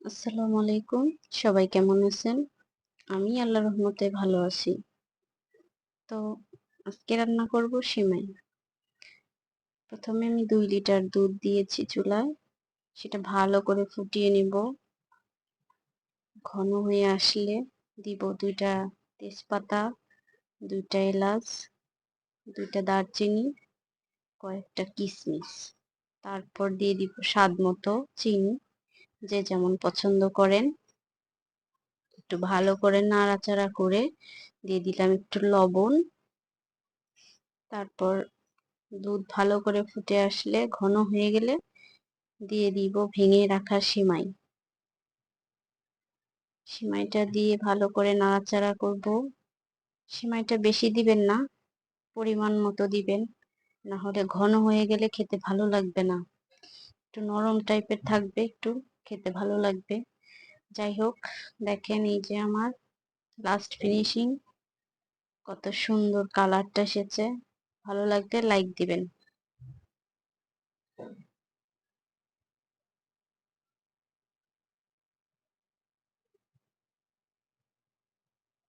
আসসালামু আলাইকুম। সবাই কেমন আছেন? আমি আল্লাহর রহমতে ভালো আছি। তো আজকে রান্না করব সিমাই। প্রথমে আমি ২ লিটার দুধ দিয়েছি চুলায়। সেটা ভালো করে ফুটিয়ে নিব। ঘন হয়ে আসলে দিব ২ টা তেজপাতা, ২ টা এলাচ, ২ টা দারচিনি, কয়েকটা কিশমিশ। তারপর দিয়ে দিব স্বাদ মতো চিনি, যে যেমন পছন্দ করেন। একটু ভালো করে নাড়াচাড়া করে দিয়ে দিলাম একটু লবণ। তারপর দুধ ভালো করে ফুটে আসলে ঘন হয়ে গেলে দিয়ে দিব ভেঙে রাখা সিমাই। সিমাইটা দিয়ে ভালো করে নাড়াচাড়া করব। সিমাইটা বেশি দিবেন না, পরিমাণ মতো দিবেন, না হলে ঘন হয়ে গেলে খেতে ভালো লাগবে না। একটু নরম টাইপের থাকবে, একটু খেতে ভালো লাগবে। যাই হোক, দেখেন এই যে আমার লাস্ট ফিনিশিং, কত সুন্দর কালারটা এসেছে। ভালো লাগলে লাইক দিবেন।